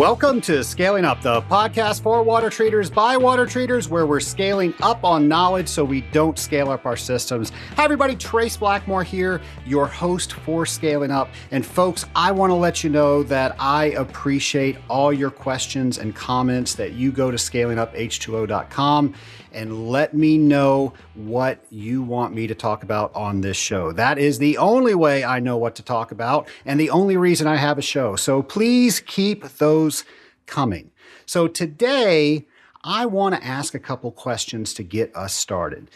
Welcome to Scaling Up, the podcast for water treaters by water treaters, where we're scaling up on knowledge so we don't scale up our systems. Hi, everybody. Trace Blackmore here, your host for Scaling Up. And folks, I want to let you know that I appreciate all your questions and comments that you go to scalinguph2o.com and let me know what you want me to talk about on this show. That is the only way I know what to talk about and the only reason I have a show. So please keep those coming. So today, I want to ask a couple questions to get us started.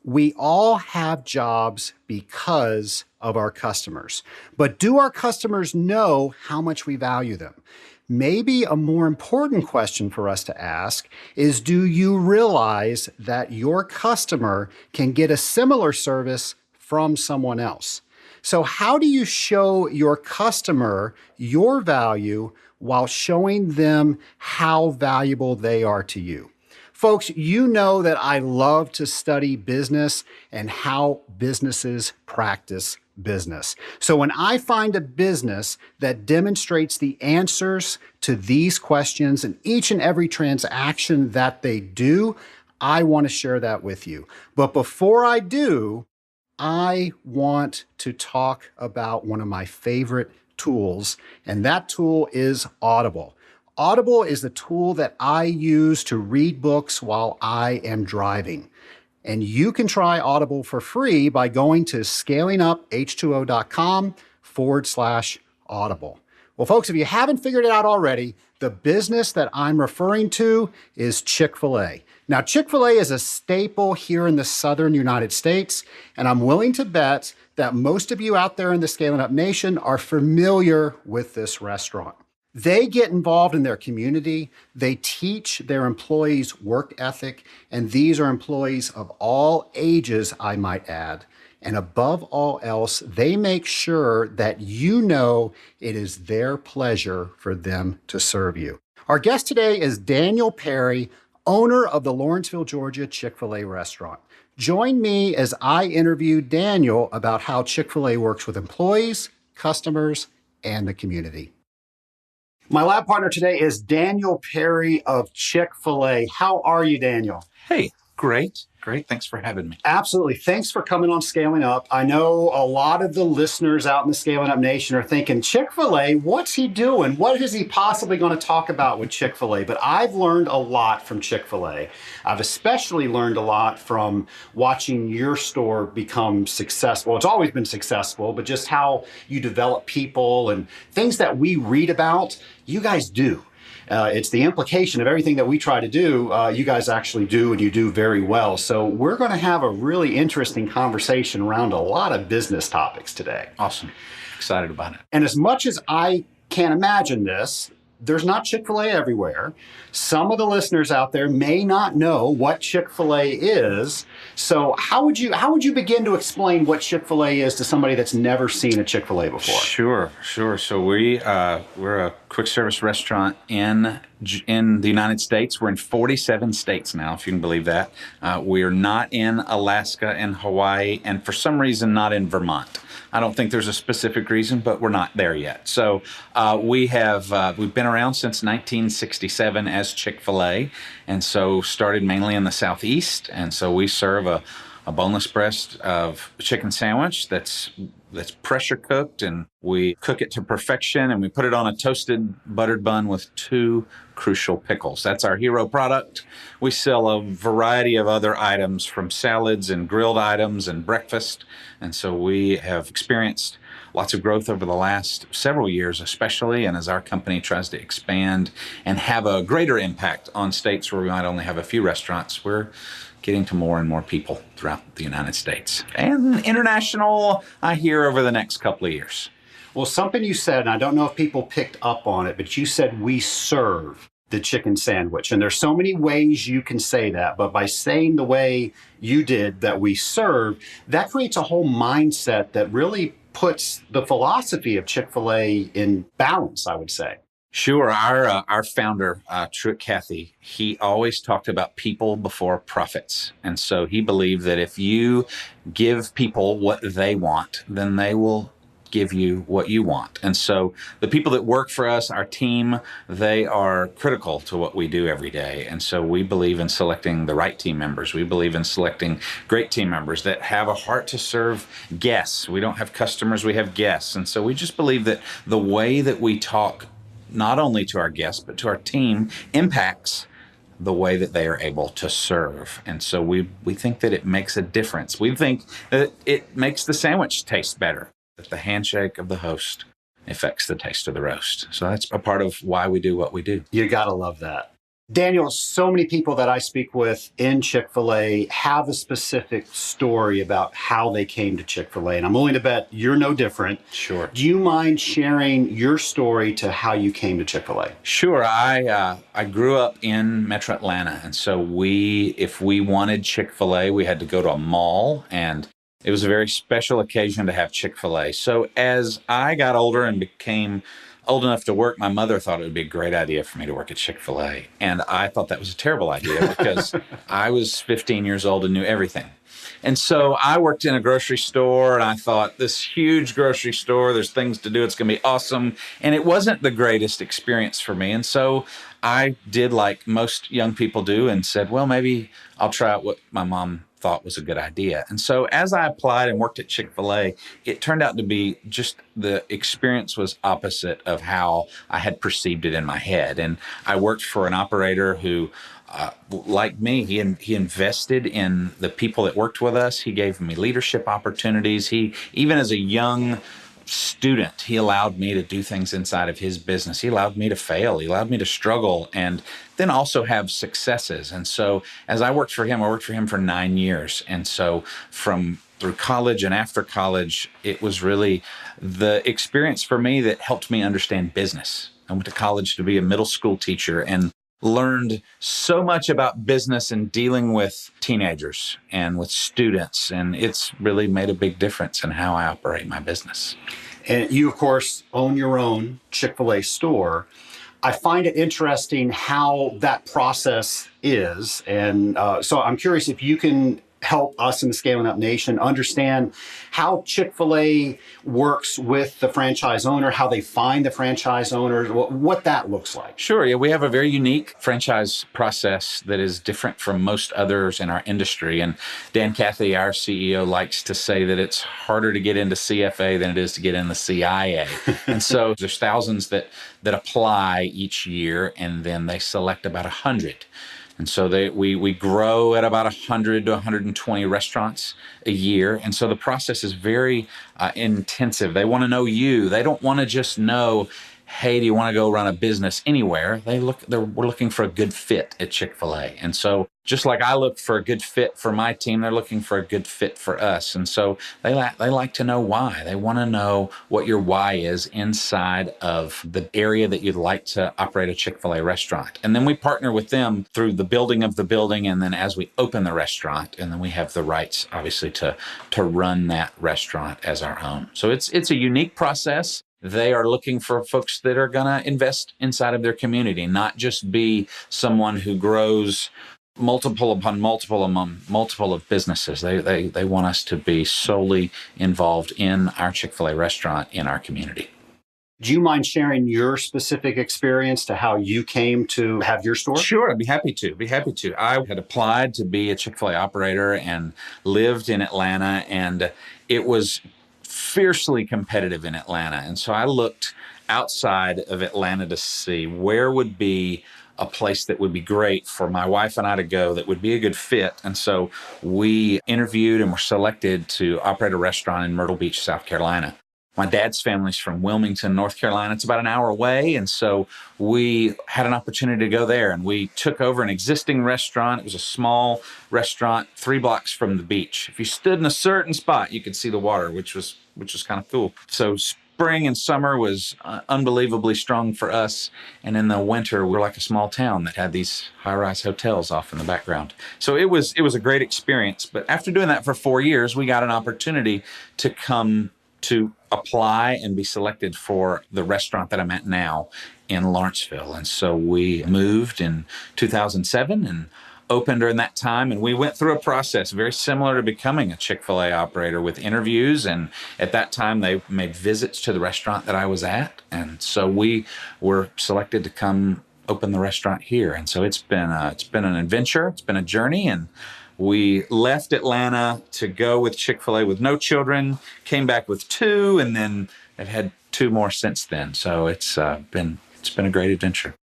We all have jobs because of our customers, but do our customers know how much we value them? Maybe a more important question for us to ask is, do you realize that your customer can get a similar service from someone else? So how do you show your customer your value while showing them how valuable they are to you? Folks, you know that I love to study business and how businesses practice business. So when I find a business that demonstrates the answers to these questions in each and every transaction that they do, I want to share that with you. But before I do, I want to talk about one of my favorite tools, and that tool is Audible. Audible is the tool that I use to read books while I am driving. And you can try Audible for free by going to scalinguph2o.com/Audible. Well, folks, if you haven't figured it out already, the business that I'm referring to is Chick-fil-A. Now, Chick-fil-A is a staple here in the southern United States, and I'm willing to bet that most of you out there in the Scaling Up Nation are familiar with this restaurant. They get involved in their community. They teach their employees work ethic, and these are employees of all ages, I might add. And above all else, they make sure that you know it is their pleasure for them to serve you. Our guest today is Daniel Perry, owner of the Lawrenceville, Georgia Chick-fil-A restaurant. Join me as I interview Daniel about how Chick-fil-A works with employees, customers, and the community. My lab partner today is Daniel Perry of Chick-fil-A. How are you, Daniel? Hey, great. Thanks for having me. Absolutely. Thanks for coming on Scaling Up. I know a lot of the listeners out in the Scaling Up Nation are thinking, Chick-fil-A, what's he doing? What is he possibly going to talk about with Chick-fil-A? But I've learned a lot from Chick-fil-A. I've especially learned a lot from watching your store become successful. It's always been successful, but just how you develop people and things that we read about, you guys do. It's the implication of everything that we try to do, you guys actually do, and you do very well. So we're going to have a really interesting conversation around a lot of business topics today. Awesome. Excited about it. And as much as I can imagine this, there's not Chick-fil-A everywhere. Some of the listeners out there may not know what Chick-fil-A is. So how would you begin to explain what Chick-fil-A is to somebody that's never seen a Chick-fil-A before? Sure. So we're a quick service restaurant in the United States. We're in 47 states now, if you can believe that. We are not in Alaska and Hawaii, and for some reason not in Vermont. I don't think there's a specific reason, but we're not there yet. So we've been around since 1967 as Chick-fil-A, and so started mainly in the Southeast. And so we serve a boneless breast of chicken sandwich that's pressure cooked, and we cook it to perfection, and we put it on a toasted buttered bun with 2 crucial pickles. That's our hero product. We sell a variety of other items, from salads and grilled items and breakfast. And so we have experienced lots of growth over the last several years, especially, and as our company tries to expand and have a greater impact on states where we might only have a few restaurants, we're getting to more and more people throughout the United States. And international, I hear, over the next couple of years. Well, something you said, and I don't know if people picked up on it, but you said we serve the chicken sandwich. And there's so many ways you can say that, but by saying the way you did, that we serve, that creates a whole mindset that really puts the philosophy of Chick-fil-A in balance, I would say. Sure. Our founder, Truett Cathy, he always talked about people before profits. And so he believed that if you give people what they want, then they will give you what you want. And so the people that work for us, our team, they are critical to what we do every day. And so we believe in selecting the right team members. We believe in selecting great team members that have a heart to serve guests. We don't have customers, we have guests. And so we just believe that the way that we talk not only to our guests, but to our team impacts the way that they are able to serve. And so we think that it makes a difference. We think that it makes the sandwich taste better, that the handshake of the host affects the taste of the roast. So that's a part of why we do what we do. You gotta love that. Daniel, so many people that I speak with in Chick-fil-A have a specific story about how they came to Chick-fil-A, and I'm willing to bet you're no different. Sure. Do you mind sharing your story to how you came to Chick-fil-A? Sure. I grew up in Metro Atlanta, and so if we wanted Chick-fil-A, we had to go to a mall, and it was a very special occasion to have Chick-fil-A. So as I got older and became old enough to work, my mother thought it would be a great idea for me to work at Chick-fil-A. And I thought that was a terrible idea because I was 15 years old and knew everything. And so I worked in a grocery store, and I thought, this huge grocery store, there's things to do, it's going to be awesome. And it wasn't the greatest experience for me. And so I did like most young people do and said, well, maybe I'll try out what my mom thought was a good idea. And so as I applied and worked at Chick-fil-A, it turned out to be just the experience was opposite of how I had perceived it in my head. And I worked for an operator who, like me, he invested in the people that worked with us. He gave me leadership opportunities. He, even as a young student, he allowed me to do things inside of his business. He allowed me to fail. He allowed me to struggle and then also have successes. And so as I worked for him for 9 years. And so through college and after college, it was really the experience for me that helped me understand business. I went to college to be a middle school teacher and learned so much about business and dealing with teenagers and with students. And it's really made a big difference in how I operate my business. And you, of course, own your own Chick-fil-A store. I find it interesting how that process is. And so I'm curious if you can help us in the Scaling Up Nation understand how Chick-fil-A works with the franchise owner, how they find the franchise owners, what that looks like. Sure. Yeah, we have a very unique franchise process that is different from most others in our industry. And Dan Cathy, our CEO, likes to say that it's harder to get into CFA than it is to get in the CIA. And so there's thousands that apply each year, and then they select about 100. And so we grow at about 100 to 120 restaurants a year. And so the process is very intensive. They want to know you. They don't want to just know, hey, do you want to go run a business anywhere? We're looking for a good fit at Chick-fil-A. And so just like I look for a good fit for my team, they're looking for a good fit for us. And so they like to know why. They want to know what your why is inside of the area that you'd like to operate a Chick-fil-A restaurant. And then we partner with them through the building of the building, and then as we open the restaurant, and then we have the rights, obviously, to run that restaurant as our own. So it's a unique process. They are looking for folks that are going to invest inside of their community, not just be someone who grows multiple upon multiple among multiple of businesses. They want us to be solely involved in our Chick-fil-A restaurant in our community. Do you mind sharing your specific experience to how you came to have your store? Sure, I'd be happy to. I had applied to be a Chick-fil-A operator and lived in Atlanta, and it was fiercely competitive in Atlanta. And so I looked outside of Atlanta to see where would be a place that would be great for my wife and I to go that would be a good fit. And so we interviewed and were selected to operate a restaurant in Myrtle Beach, South Carolina. My dad's family's from Wilmington, North Carolina. It's about an hour away. And so we had an opportunity to go there, and we took over an existing restaurant. It was a small restaurant 3 blocks from the beach. If you stood in a certain spot, you could see the water, which was kind of cool. So spring and summer was unbelievably strong for us. And in the winter, we're like a small town that had these high-rise hotels off in the background. So it was a great experience. But after doing that for 4 years, we got an opportunity to apply and be selected for the restaurant that I'm at now in Lawrenceville. And so we moved in 2007 and opened during that time. And we went through a process very similar to becoming a Chick-fil-A operator with interviews. And at that time, they made visits to the restaurant that I was at. And so we were selected to come open the restaurant here. And so it's been an adventure. It's been a journey. And we left Atlanta to go with Chick-fil-A with no children, came back with 2, and then have had 2 more since then. So it's been a great adventure.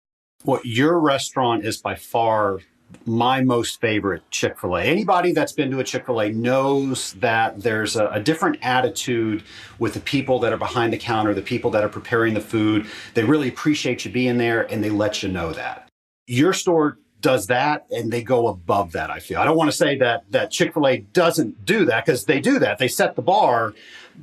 Well, your restaurant is by far my most favorite Chick-fil-A. Anybody that's been to a Chick-fil-A knows that there's a different attitude with the people that are behind the counter, the people that are preparing the food. They really appreciate you being there, and they let you know that. Your store does that, and they go above that, I feel. I don't want to say that Chick-fil-A doesn't do that, because they do that. They set the bar.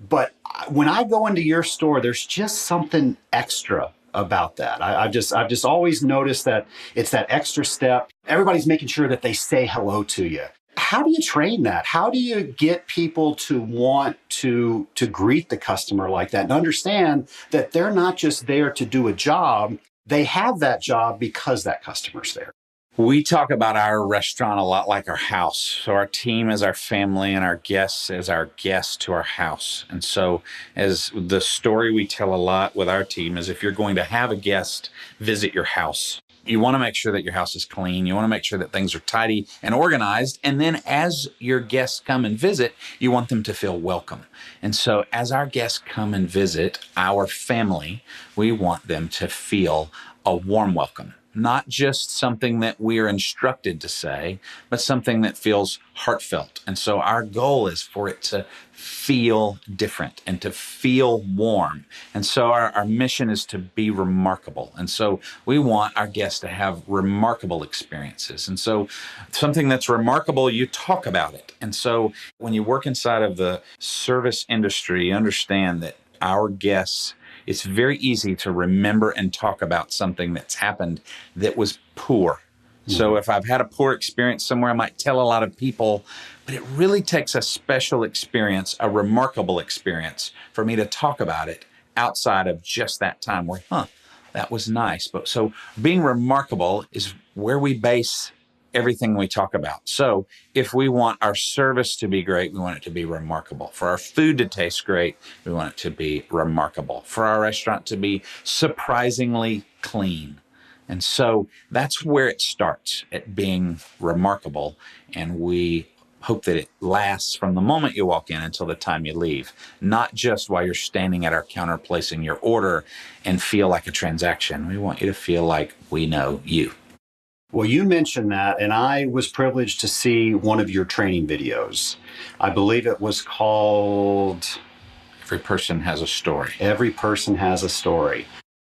But when I go into your store, there's just something extra about that. I've just always noticed that it's that extra step. Everybody's making sure that they say hello to you. How do you train that? How do you get people to want to greet the customer like that and understand that they're not just there to do a job, they have that job because that customer's there? We talk about our restaurant a lot like our house. So our team is our family and our guests as our guests to our house. And so as the story we tell a lot with our team is, if you're going to have a guest visit your house, you want to make sure that your house is clean. You want to make sure that things are tidy and organized. And then as your guests come and visit, you want them to feel welcome. And so as our guests come and visit our family, we want them to feel a warm welcome. Not just something that we're instructed to say, but something that feels heartfelt. And so our goal is for it to feel different and to feel warm. And so our mission is to be remarkable. And so we want our guests to have remarkable experiences. And so something that's remarkable, you talk about it. And so when you work inside of the service industry, you understand that our guests, it's very easy to remember and talk about something that's happened that was poor. So if I've had a poor experience somewhere, I might tell a lot of people, but it really takes a special experience, a remarkable experience, for me to talk about it outside of just that time where, that was nice. But so being remarkable is where we base everything we talk about. So if we want our service to be great, we want it to be remarkable. For our food to taste great, we want it to be remarkable. For our restaurant to be surprisingly clean. And so that's where it starts, at being remarkable. And we hope that it lasts from the moment you walk in until the time you leave, not just while you're standing at our counter placing your order and feel like a transaction. We want you to feel like we know you. Well, you mentioned that, and I was privileged to see one of your training videos. I believe it was called Every Person Has a Story. Every Person Has a Story.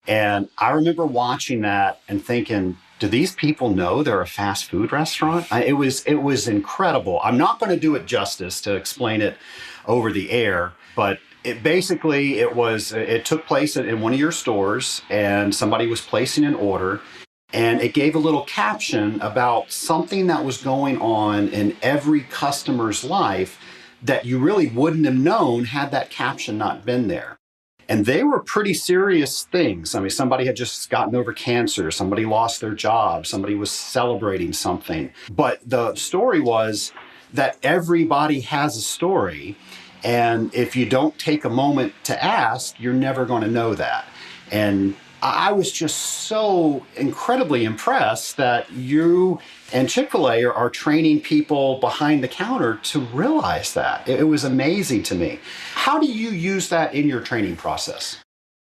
And I remember watching that and thinking, do these people know they're a fast food restaurant? It was incredible. I'm not going to do it justice to explain it over the air, but it took place in one of your stores, and somebody was placing an order. And it gave a little caption about something that was going on in every customer's life that you really wouldn't have known had that caption not been there. And they were pretty serious things. I mean, somebody had just gotten over cancer, somebody lost their job, somebody was celebrating something. But the story was that everybody has a story. And if you don't take a moment to ask, you're never going to know that. And I was just so incredibly impressed that you and Chick-fil-A are training people behind the counter to realize that. It was amazing to me. How do you use that in your training process?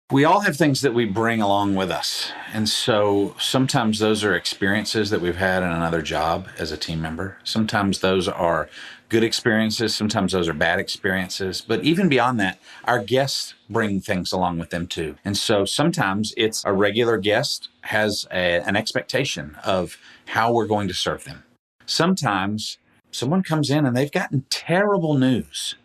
We all have things that we bring along with us. And so sometimes those are experiences that we've had in another job as a team member. Sometimes those are good experiences. Sometimes those are bad experiences. But even beyond that, our guests bring things along with them too. And so sometimes it's a regular guest has an expectation of how we're going to serve them. Sometimes someone comes in and they've gotten terrible news.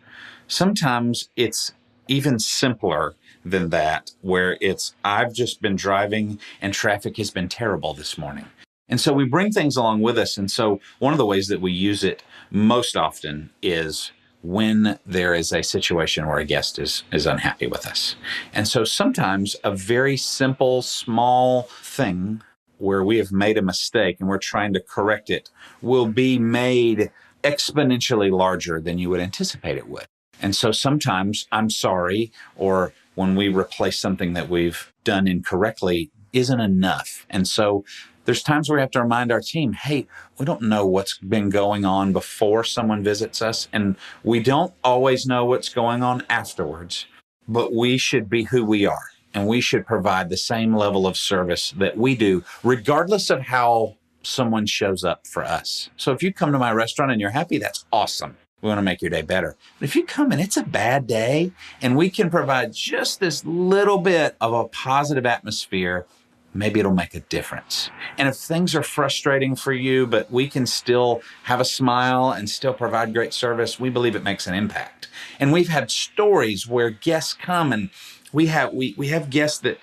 Sometimes it's even simpler than that, where it's, I've just been driving and traffic has been terrible this morning. And so we bring things along with us. And so one of the ways that we use it most often is when there is a situation where a guest is unhappy with us. And so sometimes a very simple, small thing where we have made a mistake and we're trying to correct it will be made exponentially larger than you would anticipate it would. And so sometimes I'm sorry, or when we replace something that we've done incorrectly isn't enough. And so there's times where we have to remind our team, hey, we don't know what's been going on before someone visits us, and we don't always know what's going on afterwards, but we should be who we are, and we should provide the same level of service that we do, regardless of how someone shows up for us. So if you come to my restaurant and you're happy, that's awesome. We want to make your day better. But if you come and it's a bad day, and we can provide just this little bit of a positive atmosphere, maybe it'll make a difference. And if things are frustrating for you, but we can still have a smile and still provide great service, we believe it makes an impact. And we've had stories where guests come, and we have guests that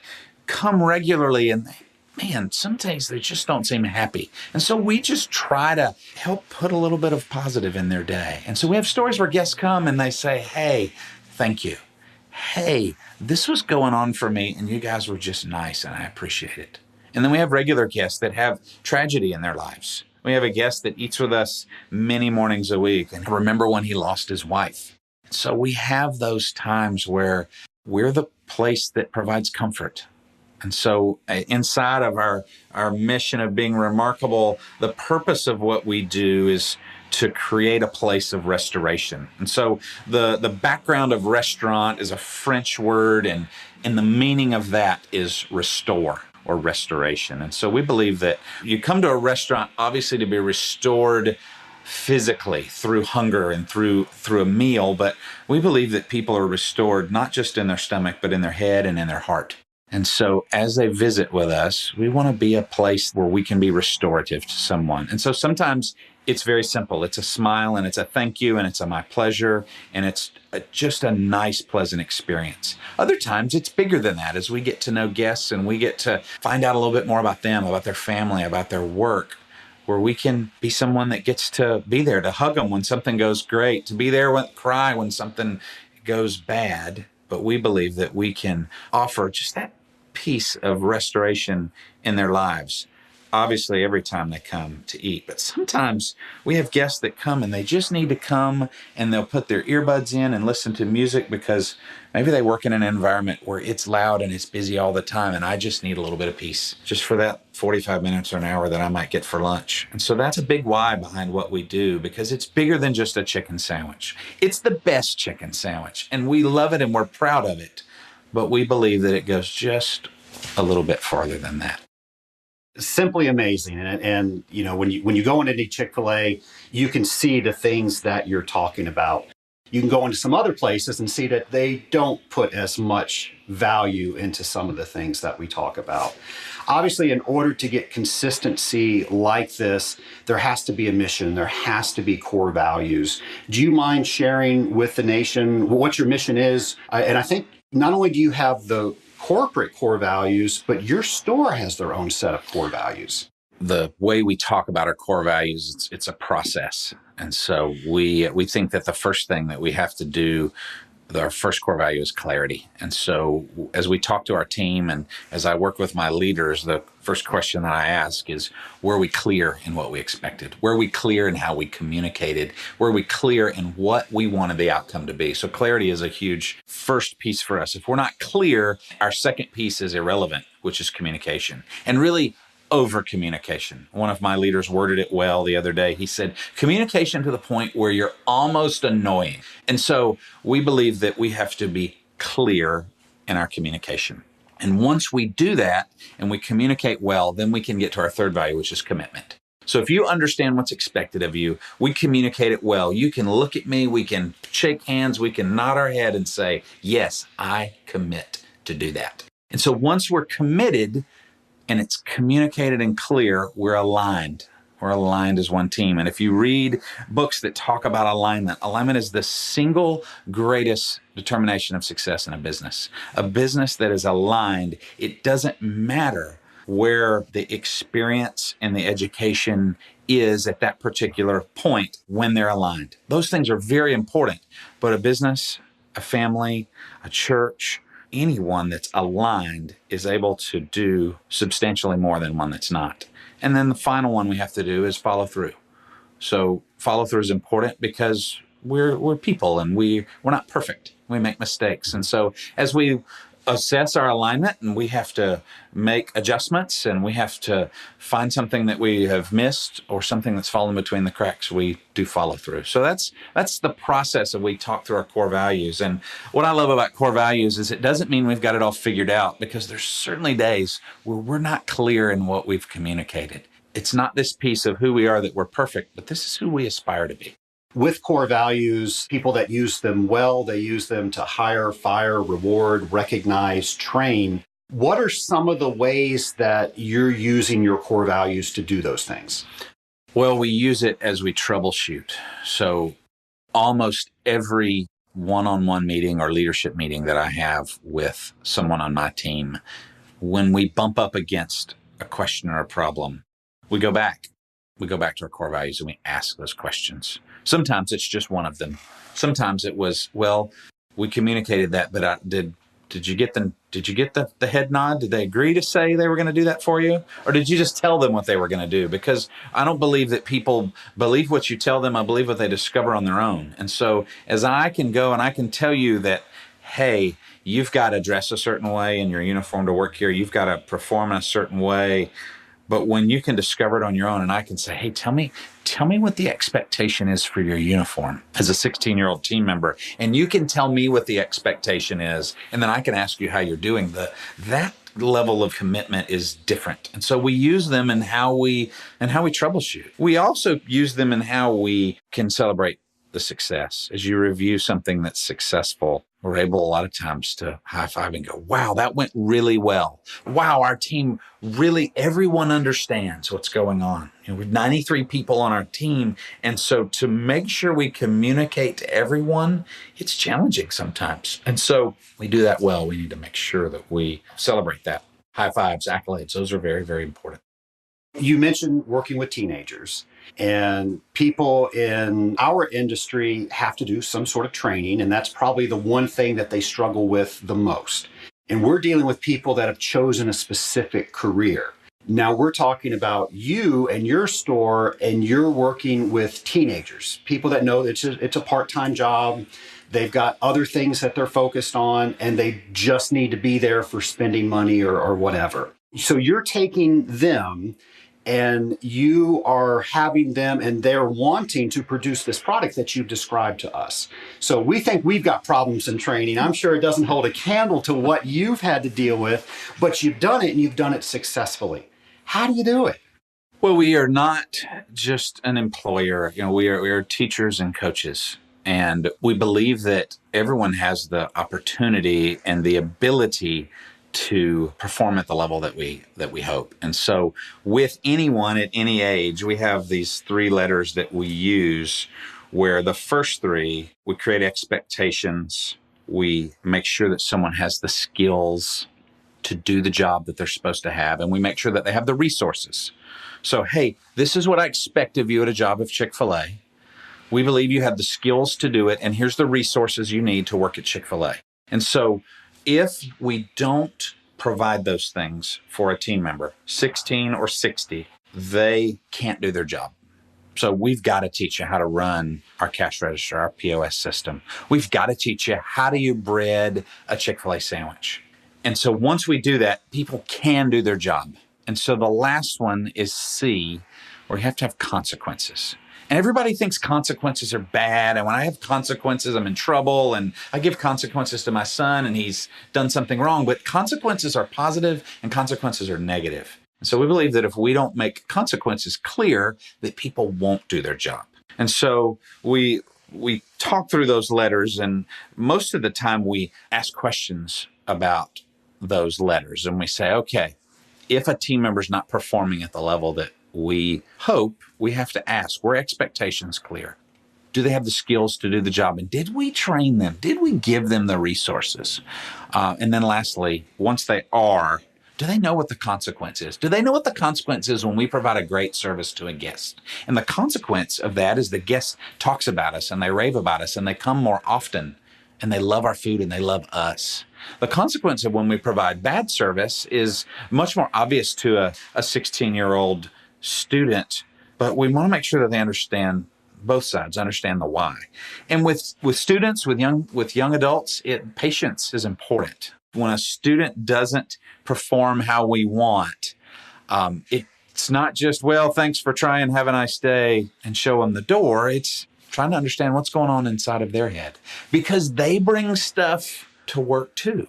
come regularly, and man, some days they just don't seem happy. And so we just try to help put a little bit of positive in their day. And so we have stories where guests come and they say, hey, thank you. Hey, this was going on for me, and you guys were just nice, and I appreciate it. And then we have regular guests that have tragedy in their lives. We have a guest that eats with us many mornings a week, and I remember when he lost his wife. So we have those times where we're the place that provides comfort. And so inside of our mission of being remarkable, the purpose of what we do is to create a place of restoration. And so the background of restaurant is a French word, and the meaning of that is restore or restoration. And so we believe that you come to a restaurant obviously to be restored physically through hunger and through a meal, but we believe that people are restored not just in their stomach, but in their head and in their heart. And so as they visit with us, we want to be a place where we can be restorative to someone. And so sometimes it's very simple. It's a smile, and it's a thank you, and it's a my pleasure, and it's just a nice, pleasant experience. Other times it's bigger than that as we get to know guests and we get to find out a little bit more about them, about their family, about their work, where we can be someone that gets to be there to hug them when something goes great, to be there when cry when something goes bad. But we believe that we can offer just that piece of restoration in their lives. Obviously, every time they come to eat, but sometimes we have guests that come and they just need to come and they'll put their earbuds in and listen to music because maybe they work in an environment where it's loud and it's busy all the time, and I just need a little bit of peace just for that 45 minutes or an hour that I might get for lunch. And so that's a big why behind what we do, because it's bigger than just a chicken sandwich. It's the best chicken sandwich, and we love it and we're proud of it, but we believe that it goes just a little bit farther than that. Simply amazing. And you know, when you go into Chick-fil-A, you can see the things that you're talking about. You can go into some other places and see that they don't put as much value into some of the things that we talk about. Obviously, in order to get consistency like this, there has to be a mission. There has to be core values. Do you mind sharing with the nation what your mission is? And I think not only do you have the corporate core values, but your store has their own set of core values. The way we talk about our core values, it's a process. And so we think that the first thing that we have to do, our first core value is clarity. And so as we talk to our team and as I work with my leaders, the first question that I ask is, were we clear in what we expected? Were we clear in how we communicated? Were we clear in what we wanted the outcome to be? So clarity is a huge first piece for us. If we're not clear, our second piece is irrelevant, which is communication. And really, over communication. One of my leaders worded it well the other day. He said, communication to the point where you're almost annoying. And so we believe that we have to be clear in our communication. And once we do that and we communicate well, then we can get to our third value, which is commitment. So if you understand what's expected of you, we communicate it well. You can look at me, we can shake hands, we can nod our head and say, yes, I commit to do that. And so once we're committed, and it's communicated and clear, we're aligned. We're aligned as one team. And if you read books that talk about alignment, alignment is the single greatest determination of success in a business. A business that is aligned, it doesn't matter where the experience and the education is at that particular point when they're aligned. Those things are very important. But a business, a family, a church, anyone that's aligned is able to do substantially more than one that's not. And then the final one we have to do is follow through. So follow through is important because we're people and we're not perfect. We make mistakes. And so as we assess our alignment, and we have to make adjustments, and we have to find something that we have missed or something that's fallen between the cracks, we do follow through. So that's the process of we talk through our core values. And what I love about core values is it doesn't mean we've got it all figured out, because there's certainly days where we're not clear in what we've communicated. It's not this piece of who we are that we're perfect, but this is who we aspire to be. With core values, people that use them well, they use them to hire, fire, reward, recognize, train. What are some of the ways that you're using your core values to do those things? Well, we use it as we troubleshoot. So almost every one-on-one meeting or leadership meeting that I have with someone on my team, when we bump up against a question or a problem, we go back to our core values and we ask those questions. Sometimes it's just one of them. Sometimes it was, well, we communicated that, but did you get the head nod? Did they agree to say they were going to do that for you? Or did you just tell them what they were going to do? Because I don't believe that people believe what you tell them. I believe what they discover on their own. And so as I can go and I can tell you that, hey, you've got to dress a certain way in your uniform to work here. You've got to perform in a certain way. But when you can discover it on your own, and I can say, hey, tell me what the expectation is for your uniform as a 16-year-old team member, and you can tell me what the expectation is, and then I can ask you how you're doing. That level of commitment is different. And so we use them in how we troubleshoot. We also use them in how we can celebrate the success. As you review something that's successful, we're able a lot of times to high five and go, wow, that went really well. Wow, our team really, everyone understands what's going on. We're 93 people on our team. And so to make sure we communicate to everyone, it's challenging sometimes. And so we do that well. We need to make sure that we celebrate that. High fives, accolades, those are very, very important. You mentioned working with teenagers, and people in our industry have to do some sort of training, and that's probably the one thing that they struggle with the most. And we're dealing with people that have chosen a specific career. Now we're talking about you and your store, and you're working with teenagers, people that know it's a part-time job. They've got other things that they're focused on, and they just need to be there for spending money or whatever. So you're taking them and you are having them, and they're wanting to produce this product that you've described to us. So we think we've got problems in training. I'm sure it doesn't hold a candle to what you've had to deal with, but you've done it, and you've done it successfully. How do you do it? Well, we are not just an employer. We are teachers and coaches. And we believe that everyone has the opportunity and the ability to perform at the level that we hope. And so with anyone at any age, we have these 3 letters that we use, where the first 3, we create expectations. We make sure that someone has the skills to do the job that they're supposed to have. And we make sure that they have the resources. So, hey, this is what I expect of you at a job of Chick-fil-A. We believe you have the skills to do it, and here's the resources you need to work at Chick-fil-A. And so if we don't provide those things for a team member, 16 or 60, they can't do their job. So we've got to teach you how to run our cash register, our POS system. We've got to teach you how do you bread a Chick-fil-A sandwich. And so once we do that, people can do their job. And so the last one is C, where you have to have consequences. And everybody thinks consequences are bad. And when I have consequences, I'm in trouble. And I give consequences to my son and he's done something wrong. But consequences are positive and consequences are negative. And so we believe that if we don't make consequences clear, that people won't do their job. And so we talk through those letters, and most of the time we ask questions about those letters. And we say, okay, if a team member is not performing at the level that we hope, we have to ask, were expectations clear? Do they have the skills to do the job? And did we train them? Did we give them the resources? And then lastly, once they are, do they know what the consequence is? Do they know what the consequence is when we provide a great service to a guest? And the consequence of that is the guest talks about us and they rave about us and they come more often and they love our food and they love us. The consequence of when we provide bad service is much more obvious to a 16-year-old student, but we want to make sure that they understand both sides, understand the why. And with students, with young adults, patience is important. When a student doesn't perform how we want, it's not just, well, thanks for trying, have a nice day, and show them the door. It's trying to understand what's going on inside of their head, because they bring stuff to work too.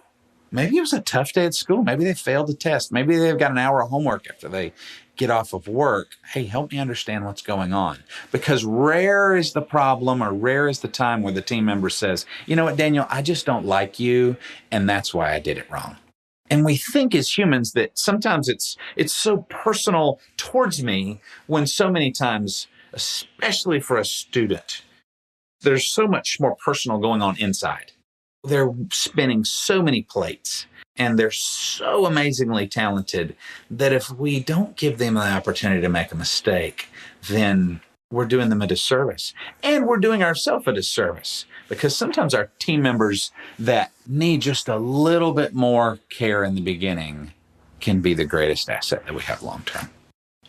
Maybe it was a tough day at school. Maybe they failed a test. Maybe they've got an hour of homework after they get off of work. Hey, help me understand what's going on. Because rare is the problem, or rare is the time where the team member says, you know what, Daniel, I just don't like you, and that's why I did it wrong. And we think as humans that sometimes it's so personal towards me, when so many times, especially for a student, there's so much more personal going on inside. They're spinning so many plates, and they're so amazingly talented that if we don't give them the opportunity to make a mistake, then we're doing them a disservice. And we're doing ourselves a disservice, because sometimes our team members that need just a little bit more care in the beginning can be the greatest asset that we have long term.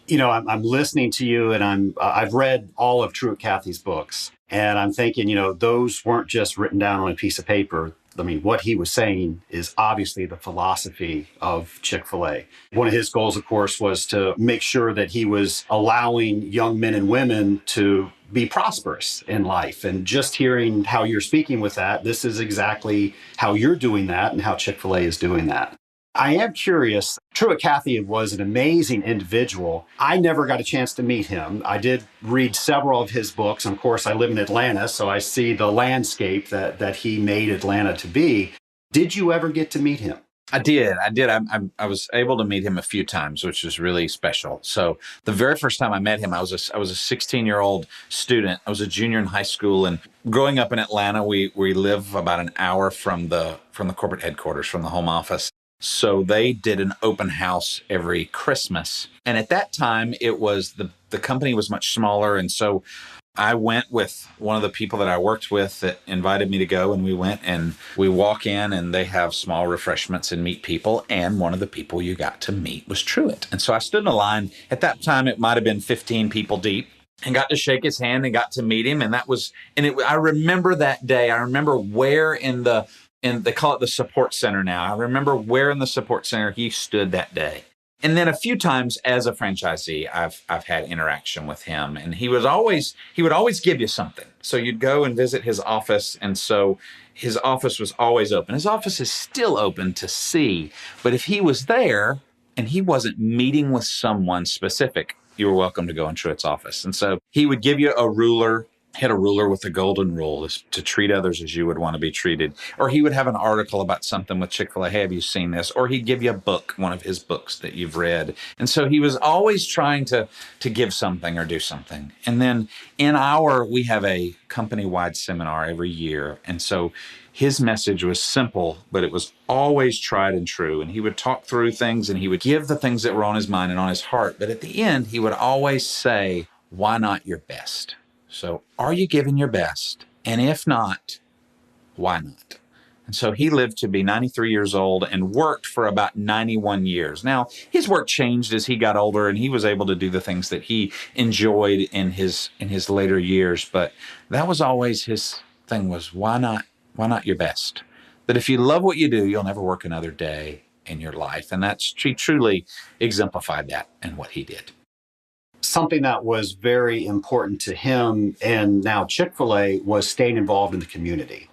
You know, I'm listening to you, and I've read all of Truett Cathy's books, and I'm thinking, you know, those weren't just written down on a piece of paper. I mean, what he was saying is obviously the philosophy of Chick-fil-A. One of his goals, of course, was to make sure that he was allowing young men and women to be prosperous in life. And just hearing how you're speaking with that, this is exactly how you're doing that and how Chick-fil-A is doing that. I am curious. Truett Cathy was an amazing individual. I never got a chance to meet him. I did read several of his books. And of course, I live in Atlanta, so I see the landscape that he made Atlanta to be. Did you ever get to meet him? I did. I was able to meet him a few times, which was really special. So the very first time I met him, I was a 16-year-old student. I was a junior in high school, and growing up in Atlanta, we live about an hour from the corporate headquarters, from the home office. So they did an open house every Christmas. And at that time, it was the company was much smaller. And so I went with one of the people that I worked with that invited me to go. And we went, and we walk in, and they have small refreshments and meet people. And one of the people you got to meet was Truett. And so I stood in a line. At that time, it might have been 15 people deep, and got to shake his hand and got to meet him. And I remember that day. I remember where and they call it the support center now. I remember where in the support center he stood that day. And then a few times as a franchisee, I've had interaction with him, and he would always give you something. So you'd go and visit his office, and so his office was always open. His office is still open to see, but if he was there and he wasn't meeting with someone specific, you were welcome to go in Truett's office. And so he would give you a ruler. Had a ruler with the golden rule, is to treat others as you would want to be treated. Or he would have an article about something with Chick-fil-A. Hey, have you seen this? Or he'd give you a book, one of his books that you've read. And so he was always trying to give something or do something. And then we have a company-wide seminar every year. And so his message was simple, but it was always tried and true. And he would talk through things, and he would give the things that were on his mind and on his heart. But at the end, he would always say, why not your best? So are you giving your best? And if not, why not? And so he lived to be 93 years old and worked for about 91 years. Now, his work changed as he got older, and he was able to do the things that he enjoyed in his later years. But that was always his thing, was why not your best? That if you love what you do, you'll never work another day in your life. And he truly exemplified that in what he did. Something that was very important to him and now Chick-fil-A was staying involved in the community.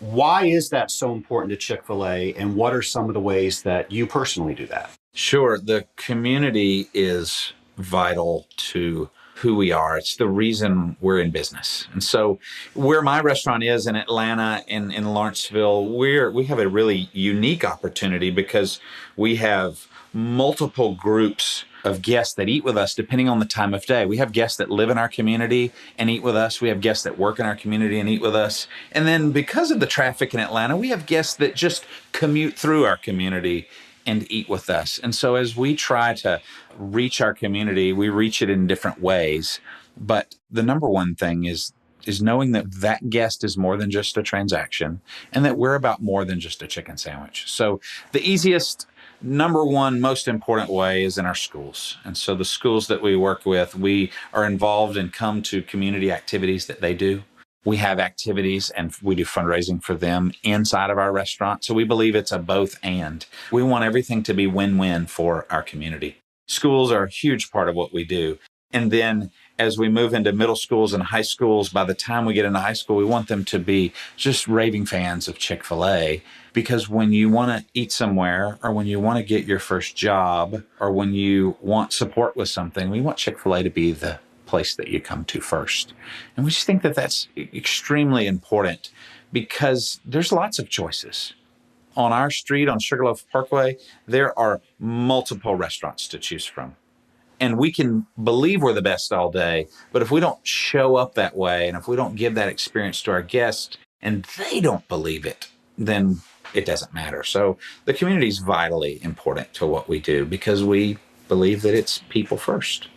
Why is that so important to Chick-fil-A, and what are some of the ways that you personally do that? Sure. The community is vital to who we are. It's the reason we're in business. And so where my restaurant is in Atlanta, in Lawrenceville, we have a really unique opportunity because we have multiple groups of guests that eat with us depending on the time of day. We have guests that live in our community and eat with us. We have guests that work in our community and eat with us. And then because of the traffic in Atlanta, we have guests that just commute through our community and eat with us. And so as we try to reach our community, we reach it in different ways. But the number one thing is is knowing that that guest is more than just a transaction and that we're about more than just a chicken sandwich. So the easiest, number one, most important way is in our schools. And so the schools that we work with, we are involved and come to community activities that they do. We have activities and we do fundraising for them inside of our restaurant. So we believe it's a both and. We want everything to be win-win for our community. Schools are a huge part of what we do. And then as we move into middle schools and high schools, by the time we get into high school, we want them to be just raving fans of Chick-fil-A. Because when you want to eat somewhere, or when you want to get your first job, or when you want support with something, we want Chick-fil-A to be the place that you come to first. And we just think that that's extremely important because there's lots of choices. On our street, on Sugarloaf Parkway, there are multiple restaurants to choose from. And we can believe we're the best all day, but if we don't show up that way, and if we don't give that experience to our guests, and they don't believe it, then it doesn't matter. So the community is vitally important to what we do because we believe that it's people first.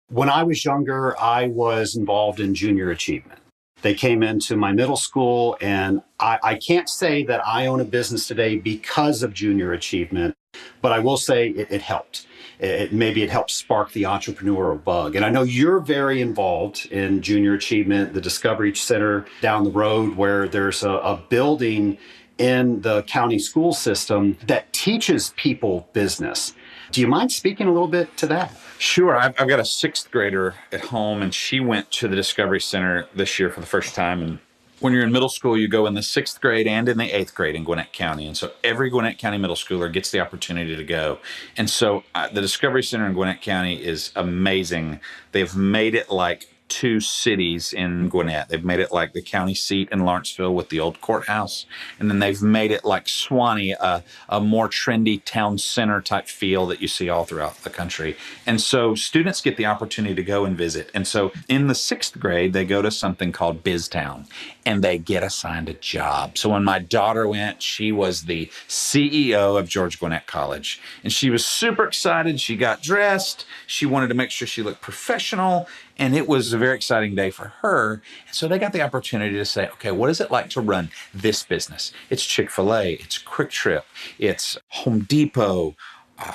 When I was younger, I was involved in junior achievement. They came into my middle school, and I can't say that I own a business today because of junior achievement, but I will say it helped. Maybe it helped spark the entrepreneurial bug. And I know you're very involved in junior achievement, the Discovery Center down the road, where there's a building in the county school system that teaches people business. Do you mind speaking a little bit to that? Sure. I've got a sixth grader at home, and she went to the Discovery Center this year for the first time. And when you're in middle school, you go in the sixth grade and in the eighth grade in Gwinnett County. And so every Gwinnett County middle schooler gets the opportunity to go. And so the Discovery Center in Gwinnett County is amazing. They've made it like two cities in Gwinnett. They've made it like the county seat in Lawrenceville with the old courthouse. And then they've made it like Swanee, a more trendy town center type feel that you see all throughout the country. And so students get the opportunity to go and visit. And so in the sixth grade, they go to something called BizTown and they get assigned a job. So when my daughter went, she was the CEO of George Gwinnett College. And she was super excited. She got dressed. She wanted to make sure she looked professional. And it was a very exciting day for her. And so they got the opportunity to say, okay, what is it like to run this business? It's Chick-fil-A, it's Quick Trip, it's Home Depot,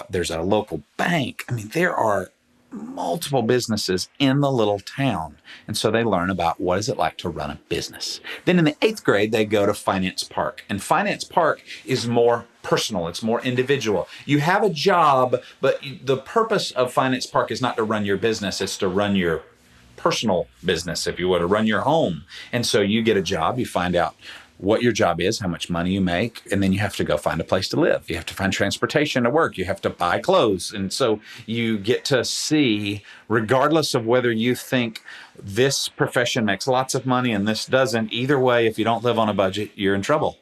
there's a local bank. I mean, there are multiple businesses in the little town. And so they learn about what is it like to run a business. Then in the eighth grade, they go to Finance Park. And Finance Park is more personal. It's more individual. You have a job, but the purpose of Finance Park is not to run your business. It's to run your personal business, if you would, to run your home. And so you get a job, you find out what your job is, how much money you make, and then you have to go find a place to live. You have to find transportation to work. You have to buy clothes. And so you get to see, regardless of whether you think this profession makes lots of money and this doesn't, either way, if you don't live on a budget, you're in trouble.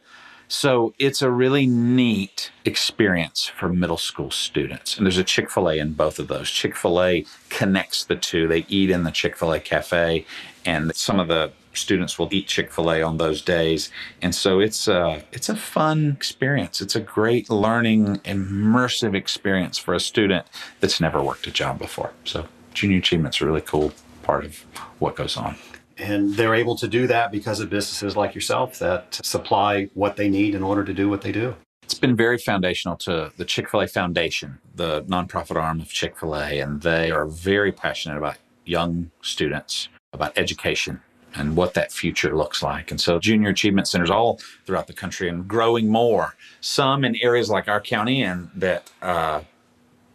So it's a really neat experience for middle school students. And there's a Chick-fil-A in both of those. Chick-fil-A connects the two. They eat in the Chick-fil-A cafe, and some of the students will eat Chick-fil-A on those days. And so it's a fun experience. It's a great learning, immersive experience for a student that's never worked a job before. So junior achievement's a really cool part of what goes on. And they're able to do that because of businesses like yourself that supply what they need in order to do what they do. It's been very foundational to the Chick-fil-A Foundation, the nonprofit arm of Chick-fil-A, and they are very passionate about young students, about education, and what that future looks like. And so junior achievement centers all throughout the country and growing more, some in areas like our county and that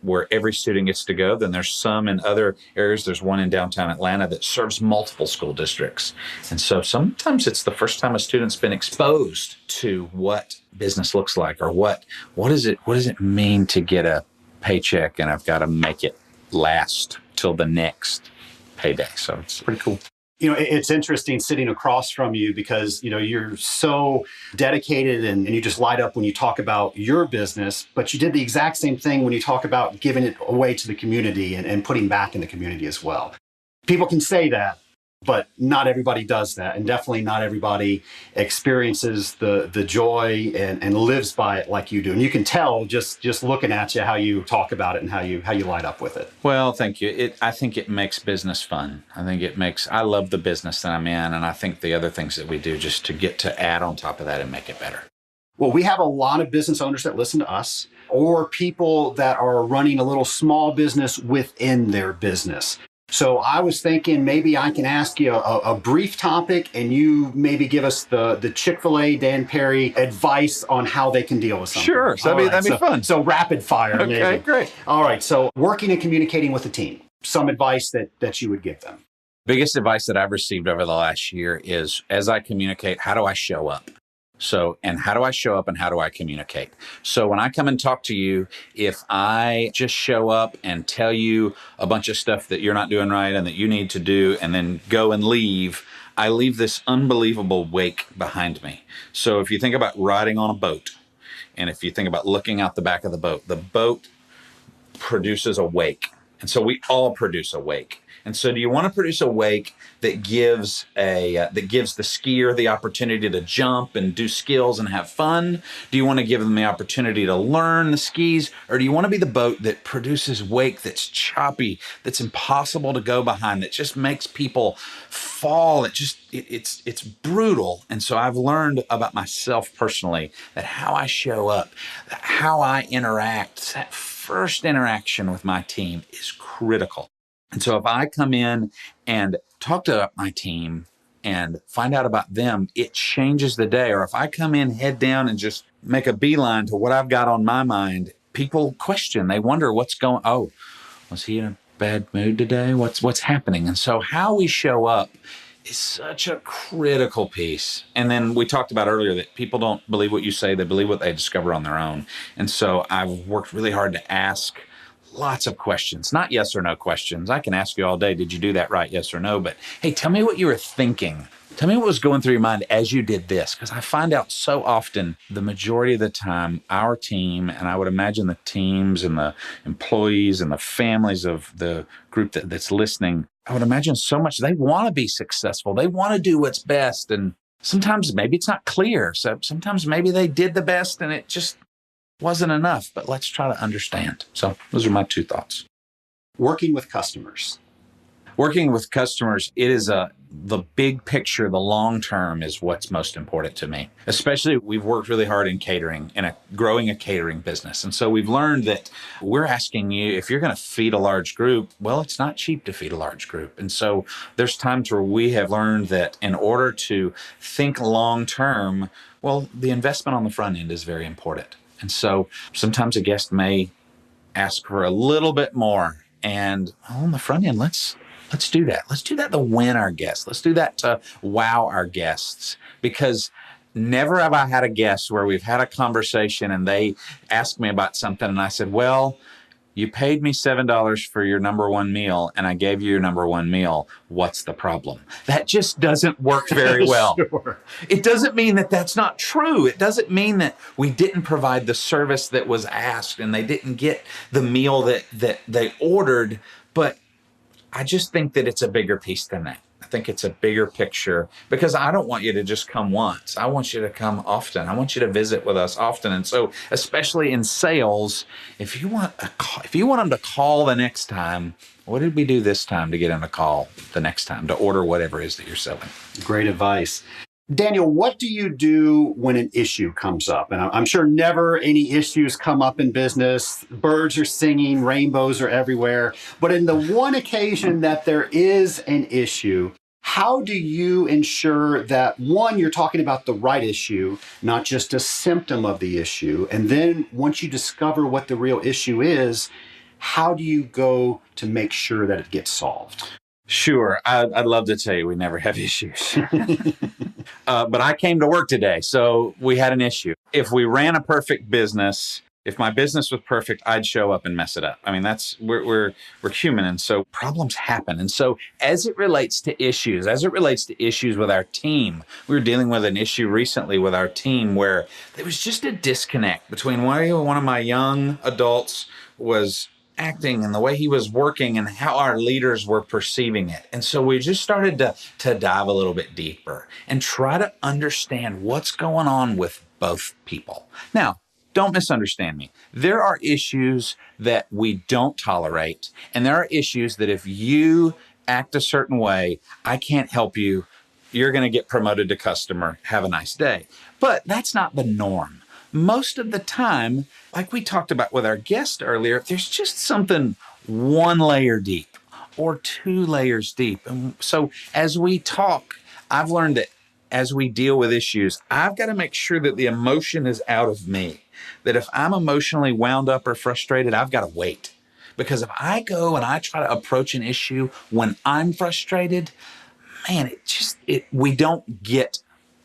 where every student gets to go. Then there's some in other areas. There's one in downtown Atlanta that serves multiple school districts. And so sometimes it's the first time a student's been exposed to what business looks like, or what does it mean to get a paycheck and I've got to make it last till the next payday. So it's pretty cool. You know, it's interesting sitting across from you because, you know, you're so dedicated and you just light up when you talk about your business, but you did the exact same thing when you talk about giving it away to the community and putting back in the community as well. People can say that, But not everybody does that, and definitely not everybody experiences the joy and lives by it like you do. And you can tell just looking at you how you talk about it and how you light up with it. Well, thank you. I think it makes business fun. I love the business that I'm in, and I think the other things that we do just to get to add on top of that and make it better. Well, we have a lot of business owners that listen to us, or people that are running a little small business within their business. So I was thinking maybe I can ask you a brief topic, and you maybe give us the Chick-fil-A Dan Perry advice on how they can deal with something. Sure. So that'd be fun. So rapid fire. Okay, maybe. great. All right. So working and communicating with a team, some advice that you would give them. Biggest advice that I've received over the last year is, as I communicate, how do I show up? And how do I show up and how do I communicate? So when I come and talk to you, if I just show up and tell you a bunch of stuff that you're not doing right and that you need to do and then go and leave, I leave this unbelievable wake behind me. So if you think about riding on a boat, and if you think about looking out the back of the boat produces a wake. And so we all produce a wake. And so do you want to produce a wake that gives the skier the opportunity to jump and do skills and have fun? Do you want to give them the opportunity to learn the skis? Or do you want to be the boat that produces wake that's choppy, that's impossible to go behind, that just makes people fall? It's brutal. And so I've learned about myself personally that how I show up, how I interact, that first interaction with my team is critical. And so if I come in and talk to my team and find out about them, it changes the day. Or if I come in head down and just make a beeline to what I've got on my mind, people question. They wonder what's going, oh, was he in a bad mood today? What's happening? And so how we show up is such a critical piece. And then we talked about earlier that people don't believe what you say. They believe what they discover on their own. And so I've worked really hard to ask lots of questions, not yes or no questions. I can ask you all day, did you do that right? Yes or no. But hey, tell me what you were thinking. Tell me what was going through your mind as you did this. Because I find out so often, the majority of the time, our team, and I would imagine the teams and the employees and the families of the group that's listening, I would imagine so much, they want to be successful. They want to do what's best. And sometimes maybe it's not clear. So sometimes maybe they did the best and it just wasn't enough, but let's try to understand. So those are my two thoughts. Working with customers. Working with customers, it is the big picture, the long term is what's most important to me. Especially we've worked really hard in catering, growing a catering business. And so we've learned that we're asking you, if you're going to feed a large group, well, it's not cheap to feed a large group. And so there's times where we have learned that in order to think long term, well, the investment on the front end is very important. And so sometimes a guest may ask for a little bit more. And on the front end, let's do that. Let's do that to win our guests. Let's do that to wow our guests. Because never have I had a guest where we've had a conversation and they asked me about something and I said, well, you paid me $7 for your number one meal and I gave you your number one meal. What's the problem? That just doesn't work very well. Sure. It doesn't mean that that's not true. It doesn't mean that we didn't provide the service that was asked and they didn't get the meal that they ordered. But I just think that it's a bigger piece than that. I think it's a bigger picture because I don't want you to just come once. I want you to come often. I want you to visit with us often. And so, especially in sales, if you want them to call the next time, what did we do this time to get them to call the next time to order whatever it is that you're selling? Great advice. Daniel, what do you do when an issue comes up? And I'm sure never any issues come up in business. Birds are singing, rainbows are everywhere. But in the one occasion that there is an issue, how do you ensure that, one, you're talking about the right issue, not just a symptom of the issue? And then once you discover what the real issue is, how do you go to make sure that it gets solved? Sure. I'd love to tell you we never have issues. But I came to work today, so we had an issue. If we ran a perfect business, if my business was perfect, I'd show up and mess it up. I mean, we're human, and so problems happen. And so as it relates to issues with our team, we were dealing with an issue recently with our team where there was just a disconnect between one of my young adults was acting and the way he was working and how our leaders were perceiving it. And so we just started to dive a little bit deeper and try to understand what's going on with both people. Now, don't misunderstand me. There are issues that we don't tolerate, and there are issues that if you act a certain way, I can't help you. You're going to get promoted to customer. Have a nice day. But that's not the norm. Most of the time, like we talked about with our guest earlier, there's just something one layer deep or 2 layers deep. And so as we talk, I've learned that as we deal with issues, I've got to make sure that the emotion is out of me. That if I'm emotionally wound up or frustrated, I've got to wait. Because if I go and I try to approach an issue when I'm frustrated, man, we don't get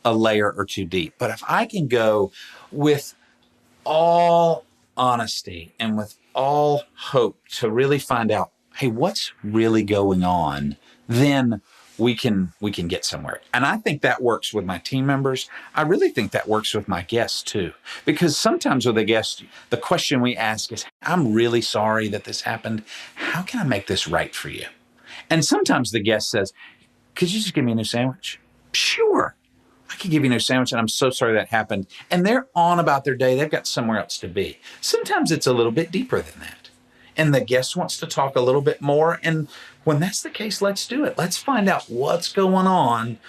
a layer or 2 deep. But if I can go with all honesty and with all hope to really find out, hey, what's really going on, then we can get somewhere. And I think that works with my team members. I really think that works with my guests too. Because sometimes with a guest, the question we ask is, I'm really sorry that this happened. How can I make this right for you? And sometimes the guest says, could you just give me a new sandwich? Sure. I could give you a new sandwich, and I'm so sorry that happened. And they're on about their day. They've got somewhere else to be. Sometimes it's a little bit deeper than that. And the guest wants to talk a little bit more. And when that's the case, let's do it. Let's find out what's going on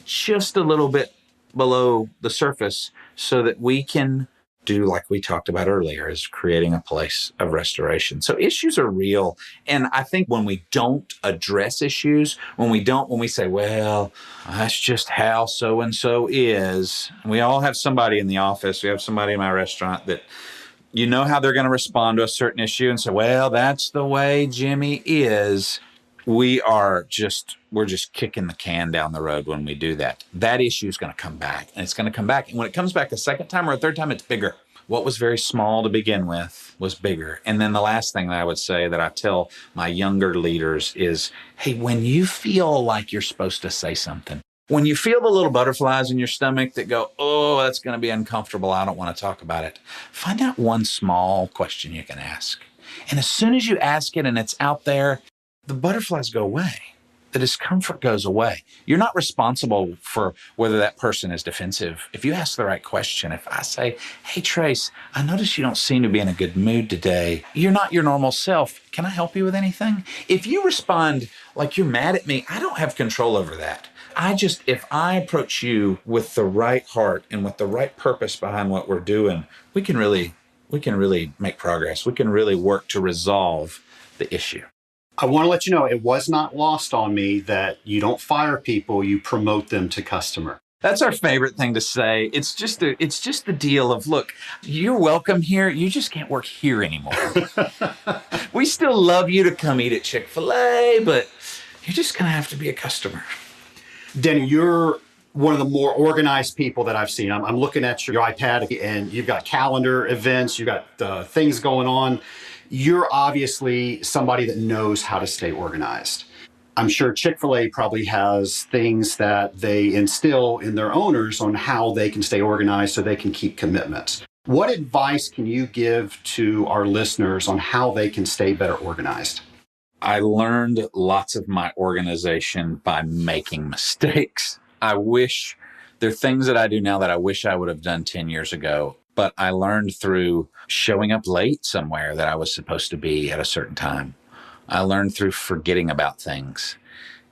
just a little bit below the surface so that we can do like we talked about earlier, is creating a place of restoration. So issues are real. And I think when we don't address issues, when we say, well, that's just how so-and-so is. We all have somebody in the office. We have somebody in my restaurant that you know how they're going to respond to a certain issue and say, well, that's the way Jimmy is. We're just kicking the can down the road when we do that. That issue is going to come back, and it's going to come back. And when it comes back a second time or a third time, it's bigger. What was very small to begin with was bigger. And then the last thing that I would say that I tell my younger leaders is, hey, when you feel like you're supposed to say something, when you feel the little butterflies in your stomach that go, oh, that's going to be uncomfortable, I don't want to talk about it, find out one small question you can ask. And as soon as you ask it and it's out there, the butterflies go away. The discomfort goes away. You're not responsible for whether that person is defensive. If you ask the right question, if I say, hey, Trace, I notice you don't seem to be in a good mood today. You're not your normal self. Can I help you with anything? If you respond like you're mad at me, I don't have control over that. If I approach you with the right heart and with the right purpose behind what we're doing, we can really make progress. We can really work to resolve the issue. I want to let you know, it was not lost on me that you don't fire people, you promote them to customer. That's our favorite thing to say. It's just the deal of, look, you're welcome here. You just can't work here anymore. We still love you to come eat at Chick-fil-A, but you're just going to have to be a customer. Denny, you're one of the more organized people that I've seen. I'm looking at your iPad, and you've got calendar events, you've got things going on. You're obviously somebody that knows how to stay organized. I'm sure Chick-fil-A probably has things that they instill in their owners on how they can stay organized so they can keep commitments. What advice can you give to our listeners on how they can stay better organized? I learned lots of my organization by making mistakes. There are things that I do now that I wish I would have done 10 years ago. But I learned through showing up late somewhere that I was supposed to be at a certain time. I learned through forgetting about things.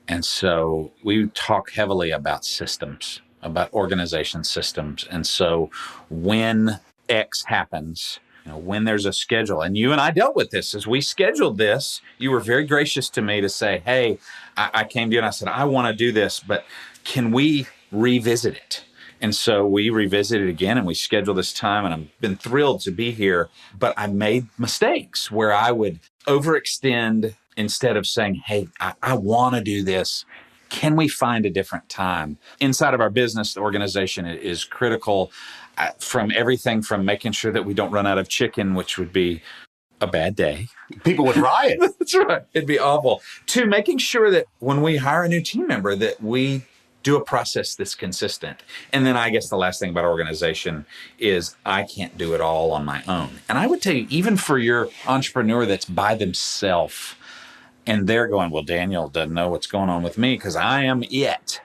And so we talk heavily about systems, about organization systems. And so when X happens, when there's a schedule, and you and I dealt with this as we scheduled this, you were very gracious to me to say, hey, I came to you and I said, I want to do this, but can we revisit it? And so we revisited again and we scheduled this time, and I've been thrilled to be here. But I made mistakes where I would overextend instead of saying, hey, I want to do this. Can we find a different time? Inside of our business, the organization is critical from everything from making sure that we don't run out of chicken, which would be a bad day. People would riot. That's right. It'd be awful. To making sure that when we hire a new team member that we do a process that's consistent. And then I guess the last thing about organization is I can't do it all on my own. And I would tell you, even for your entrepreneur that's by themselves and they're going, well, Daniel doesn't know what's going on with me because I am it.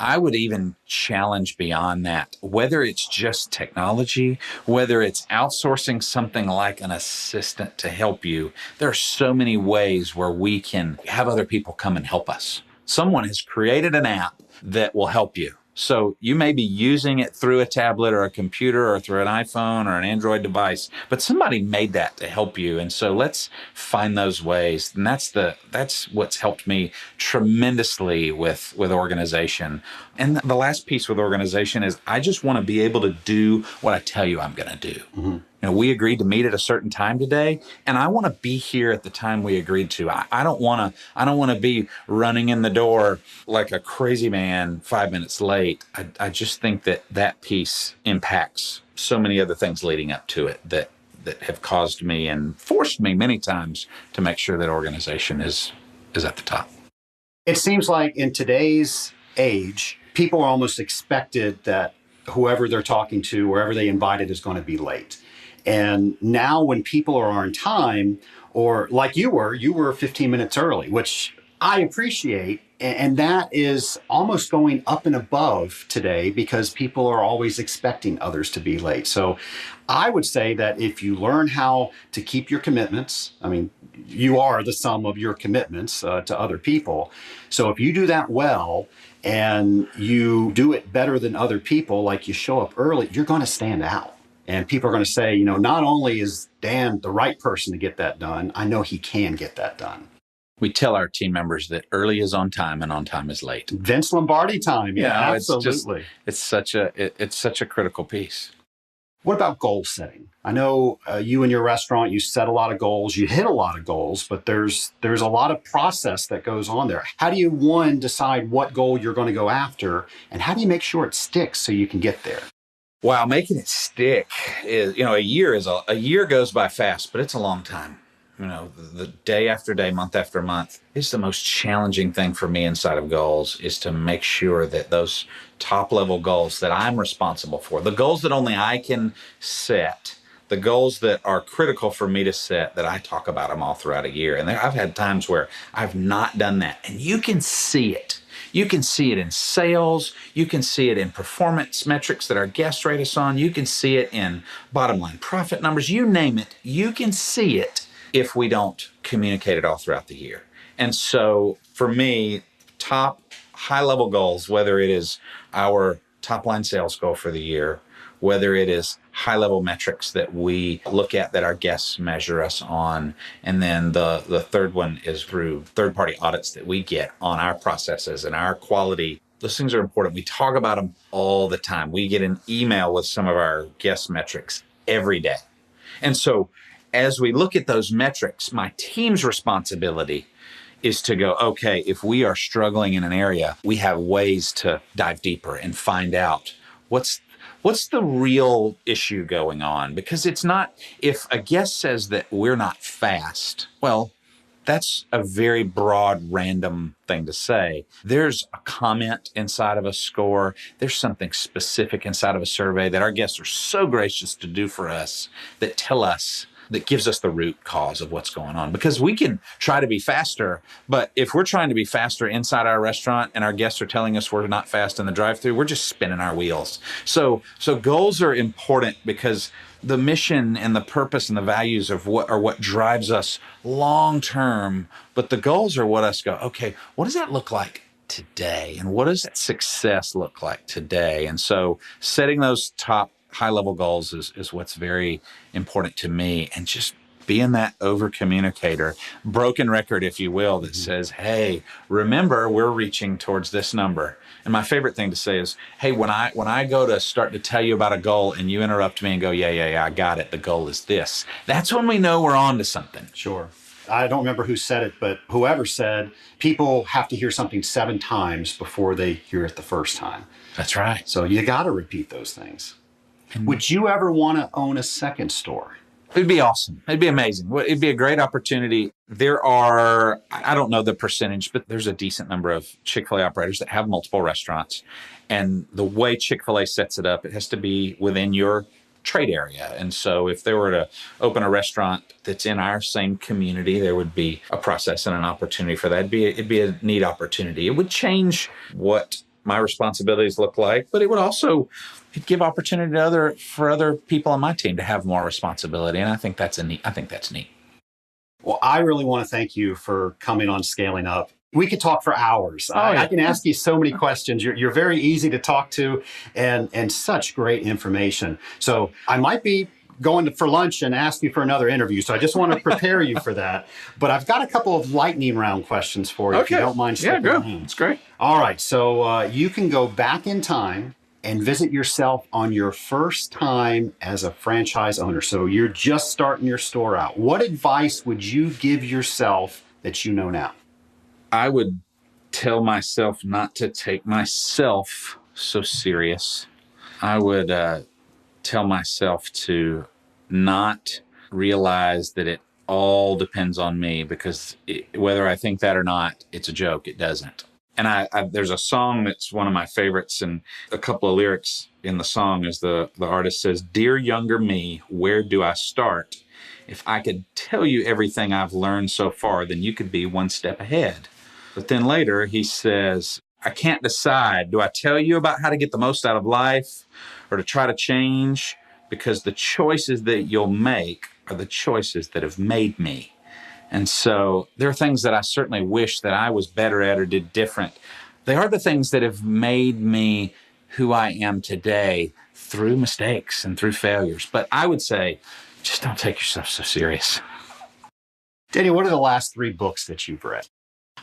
I would even challenge beyond that, whether it's just technology, whether it's outsourcing something like an assistant to help you. There are so many ways where we can have other people come and help us. Someone has created an app that will help you. So you may be using it through a tablet or a computer or through an iPhone or an Android device, but somebody made that to help you. And so let's find those ways. And that's what's helped me tremendously with organization. And the last piece with organization is I just want to be able to do what I tell you I'm going to do. Mm-hmm. We agreed to meet at a certain time today, and I want to be here at the time we agreed to. I don't want to be running in the door like a crazy man 5 minutes late. I just think that piece impacts so many other things leading up to it that have caused me and forced me many times to make sure that organization is at the top. It seems like in today's age, people are almost expected that whoever they're talking to, wherever they invited, is going to be late. And now when people are on time, or like you were 15 minutes early, which I appreciate. And that is almost going up and above today because people are always expecting others to be late. So I would say that if you learn how to keep your commitments, I mean, you are the sum of your commitments to other people. So if you do that well and you do it better than other people, like you show up early, you're going to stand out. And people are going to say, not only is Dan the right person to get that done, I know he can get that done. We tell our team members that early is on time and on time is late. Vince Lombardi time. Yeah, absolutely. It's such a critical piece. What about goal setting? I know you and your restaurant, you set a lot of goals, you hit a lot of goals, but there's a lot of process that goes on there. How do you, one, decide what goal you're going to go after, and how do you make sure it sticks so you can get there? Wow, making it stick is, a year goes by fast, but it's a long time. The day after day, month after month is the most challenging thing for me inside of goals, is to make sure that those top level goals that I'm responsible for, the goals that only I can set, the goals that are critical for me to set, that I talk about them all throughout a year. And I've had times where I've not done that, and you can see it. You can see it in sales. You can see it in performance metrics that our guests rate us on. You can see it in bottom line profit numbers. You name it. You can see it if we don't communicate it all throughout the year. And so for me, top high level goals, whether it is our top line sales goal for the year, whether it is high level metrics that we look at that our guests measure us on. And then the third one is through third party audits that we get on our processes and our quality. Those things are important. We talk about them all the time. We get an email with some of our guest metrics every day. And so as we look at those metrics, my team's responsibility is to go, okay, if we are struggling in an area, we have ways to dive deeper and find out what's the real issue going on. Because it's not, if a guest says that we're not fast, well, that's a very broad, random thing to say. There's a comment inside of a score. There's something specific inside of a survey that our guests are so gracious to do for us that tell us, that gives us the root cause of what's going on. Because we can try to be faster, but if we're trying to be faster inside our restaurant and our guests are telling us we're not fast in the drive-thru, we're just spinning our wheels. So goals are important because the mission and the purpose and the values of what drives us long term, but the goals are what us go, okay, what does that look like today? And what does that success look like today? And so setting those top high-level goals is what's very important to me, and just being that over-communicator, broken record, if you will, that says, hey, remember, we're reaching towards this number. And my favorite thing to say is, hey, when I go to start to tell you about a goal and you interrupt me and go, yeah, I got it, the goal is this. That's when we know we're on to something. Sure. I don't remember who said it, but whoever said, people have to hear something 7 times before they hear it the first time. That's right. So you got to repeat those things. Would you ever want to own a second store? It'd be awesome. It'd be amazing. It'd be a great opportunity. There are, I don't know the percentage, but there's a decent number of Chick-fil-A operators that have multiple restaurants. And the way Chick-fil-A sets it up, it has to be within your trade area. And so if they were to open a restaurant that's in our same community, there would be a process and an opportunity for that. It'd be a neat opportunity. It would change what my responsibilities look like, but it would also give opportunity for other people on my team to have more responsibility. And I think that's neat. Well, I really want to thank you for coming on Scaling Up. We could talk for hours. I can ask you so many questions. You're very easy to talk to and such great information. So I might be going for lunch and ask you for another interview. So I just want to prepare you for that. But I've got a couple of lightning round questions for you, if you don't mind sticking around. Yeah, go. It's great. All right. So you can go back in time and visit yourself on your first time as a franchise owner. So you're just starting your store out. What advice would you give yourself that you know now? I would tell myself not to take myself so serious. I would tell myself to not realize that it all depends on me, because whether I think that or not, it's a joke. It doesn't. And there's a song that's one of my favorites, and a couple of lyrics in the song is the artist says, "Dear younger me, where do I start? If I could tell you everything I've learned so far, then you could be one step ahead." But then later he says, "I can't decide. Do I tell you about how to get the most out of life or to try to change? Because the choices that you'll make are the choices that have made me." And so there are things that I certainly wish that I was better at or did different. They are the things that have made me who I am today through mistakes and through failures. But I would say, just don't take yourself so serious. Danny, what are the last 3 books that you've read?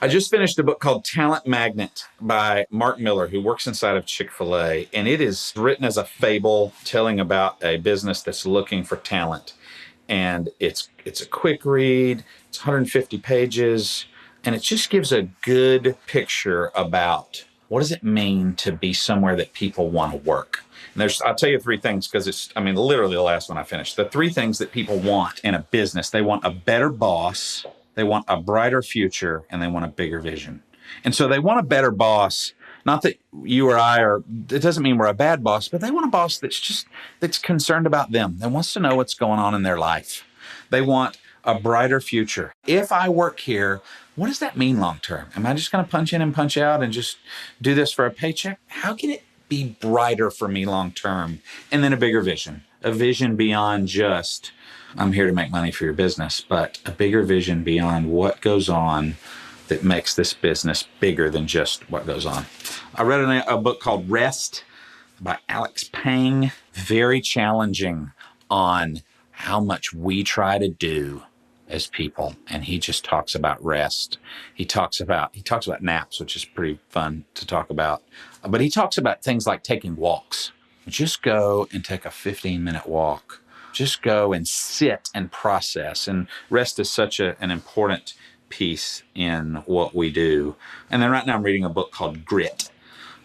I just finished a book called Talent Magnet by Mark Miller, who works inside of Chick-fil-A. And it is written as a fable telling about a business that's looking for talent. And it's a quick read. It's 150 pages. And it just gives a good picture about what does it mean to be somewhere that people want to work. And I'll tell you 3 things, because literally the last one I finished. The 3 things that people want in a business: they want a better boss, they want a brighter future, and they want a bigger vision. And so they want a better boss. Not that you or I are, it doesn't mean we're a bad boss, but they want a boss that's concerned about them, that wants to know what's going on in their life. They want a brighter future. If I work here, what does that mean long term? Am I just going to punch in and punch out and just do this for a paycheck? How can it be brighter for me long term? And then a bigger vision, a vision beyond just, I'm here to make money for your business, but a bigger vision beyond what goes on that makes this business bigger than just what goes on. I read a book called Rest by Alex Pang. Very challenging on how much we try to do as people. And he just talks about rest. He talks about naps, which is pretty fun to talk about. But he talks about things like taking walks. Just go and take a 15-minute walk. Just go and sit and process. And rest is such an important piece in what we do. And then right now I'm reading a book called Grit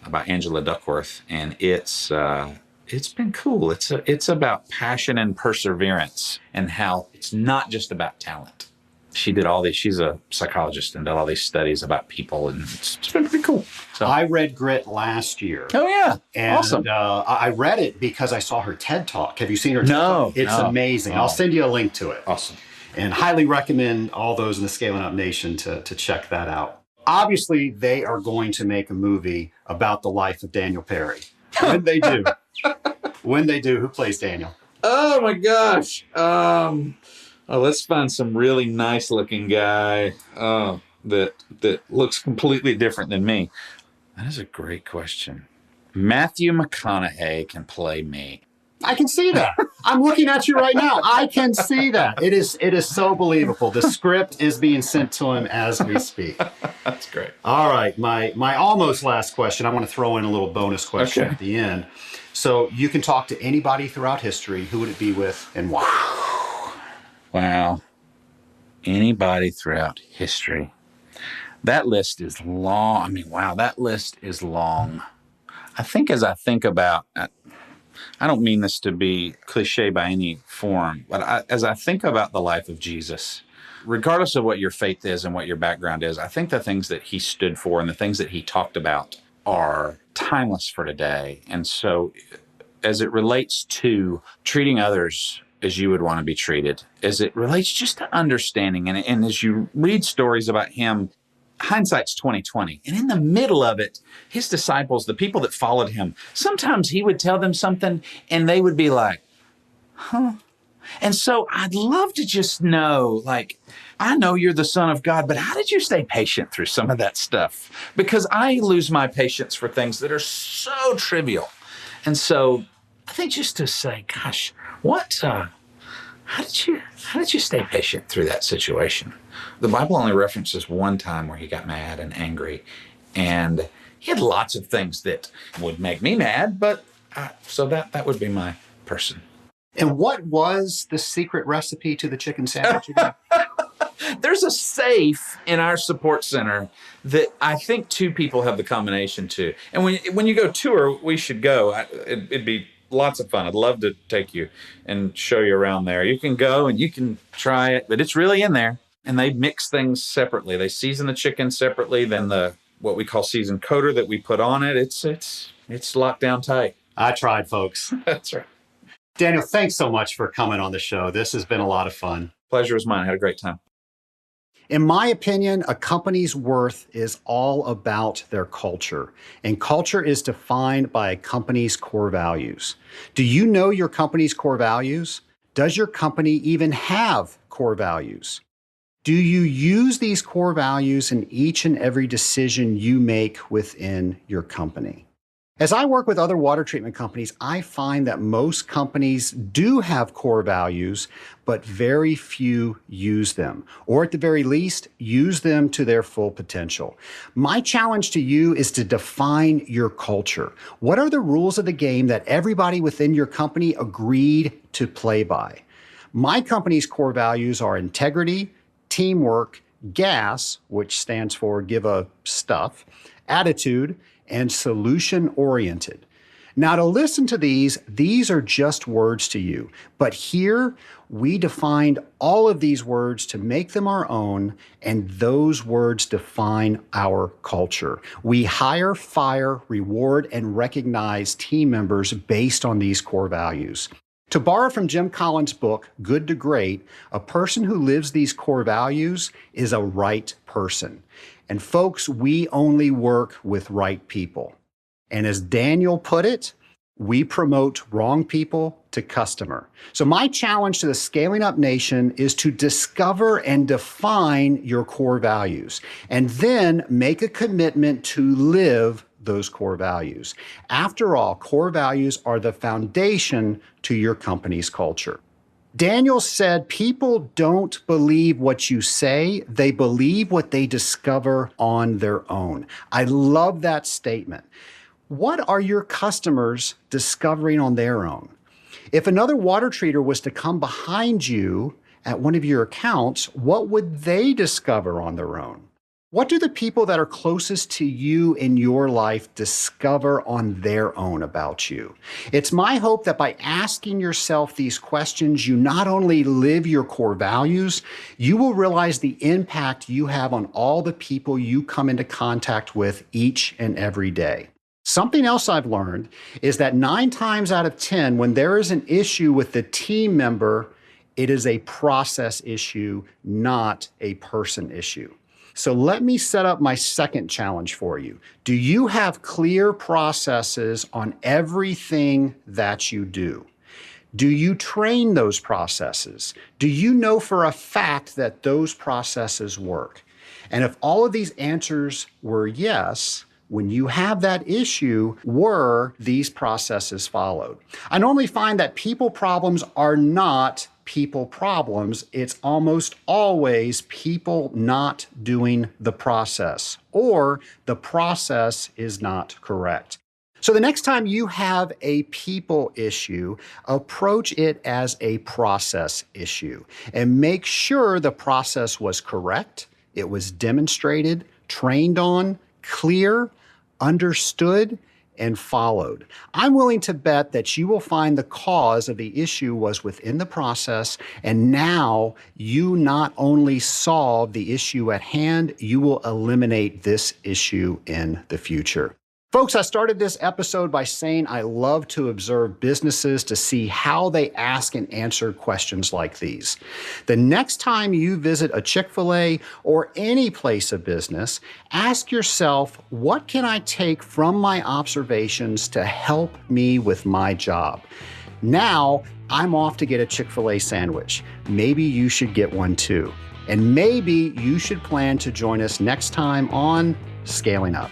by Angela Duckworth, and it's been cool. It's about passion and perseverance, and how it's not just about talent. She's a psychologist and did all these studies about people, and it's been pretty cool. So I read Grit last year. Oh yeah, and awesome. I read it because I saw her TED Talk. Have you seen her TED Talk? It's amazing. I'll send you a link to it. Awesome. And highly recommend all those in the Scaling Up Nation to check that out. Obviously, they are going to make a movie about the life of Daniel Perry. When they do, who plays Daniel? Oh my gosh. Let's find some really nice looking guy that looks completely different than me. That is a great question. Matthew McConaughey can play me. I can see that. I'm looking at you right now. I can see that. It is so believable. The script is being sent to him as we speak. That's great. All right. My almost last question. I want to throw in a little bonus question at the end. So you can talk to anybody throughout history. Who would it be with and why? Wow. Anybody throughout history. That list is long. That list is long. I think as I think about I don't mean this to be cliche by any form, but as I think about the life of Jesus, regardless of what your faith is and what your background is, I think the things that he stood for and the things that he talked about are timeless for today. And so as it relates to treating others as you would want to be treated, as it relates just to understanding, and as you read stories about him, hindsight's 2020. And in the middle of it, his disciples, the people that followed him, sometimes he would tell them something and they would be like, huh? And so I'd love to just know, like, I know you're the Son of God, but how did you stay patient through some of that stuff? Because I lose my patience for things that are so trivial. And so I think just to say, gosh, how did you stay patient through that situation? The Bible only references one time where he got mad and angry, and he had lots of things that would make me mad, but so that would be my person. And what was the secret recipe to the chicken sandwich again? There's a safe in our support center that I think two people have the combination to. And when you go tour, we should go. It'd be lots of fun. I'd love to take you and show you around there. You can go and you can try it, but it's really in there. And they mix things separately. They season the chicken separately than what we call seasoned coater that we put on it. It's locked down tight. I tried, folks. That's right. Daniel, thanks so much for coming on the show. This has been a lot of fun. Pleasure was mine. I had a great time. In my opinion, a company's worth is all about their culture, and culture is defined by a company's core values. Do you know your company's core values? Does your company even have core values? Do you use these core values in each and every decision you make within your company? As I work with other water treatment companies, I find that most companies do have core values, but very few use them, or at the very least, use them to their full potential. My challenge to you is to define your culture. What are the rules of the game that everybody within your company agreed to play by? My company's core values are integrity, teamwork, GAS, which stands for give a stuff, attitude, and solution-oriented. Now, to listen to these are just words to you, but here we defined all of these words to make them our own, and those words define our culture. We hire, fire, reward, and recognize team members based on these core values. To borrow from Jim Collins' book, Good to Great, a person who lives these core values is a right person. And folks, we only work with right people. And as Daniel put it, we promote wrong people to customer. So my challenge to the Scaling Up Nation is to discover and define your core values, and then make a commitment to live those core values. After all, core values are the foundation to your company's culture. Daniel said, people don't believe what you say, they believe what they discover on their own. I love that statement. What are your customers discovering on their own? If another water treater was to come behind you at one of your accounts, what would they discover on their own? What do the people that are closest to you in your life discover on their own about you? It's my hope that by asking yourself these questions, you not only live your core values, you will realize the impact you have on all the people you come into contact with each and every day. Something else I've learned is that 9 times out of 10, when there is an issue with the team member, it is a process issue, not a person issue. So let me set up my second challenge for you. Do you have clear processes on everything that you do? Do you train those processes? Do you know for a fact that those processes work? And if all of these answers were yes, when you have that issue, were these processes followed? I normally find that people problems are not people problems. It's almost always people not doing the process, or the process is not correct. So the next time you have a people issue, approach it as a process issue and make sure the process was correct, it was demonstrated, trained on, clear, understood, and followed. I'm willing to bet that you will find the cause of the issue was within the process, and now you not only solve the issue at hand, you will eliminate this issue in the future. Folks, I started this episode by saying I love to observe businesses to see how they ask and answer questions like these. The next time you visit a Chick-fil-A or any place of business, ask yourself, what can I take from my observations to help me with my job? Now, I'm off to get a Chick-fil-A sandwich. Maybe you should get one too. And maybe you should plan to join us next time on Scaling Up.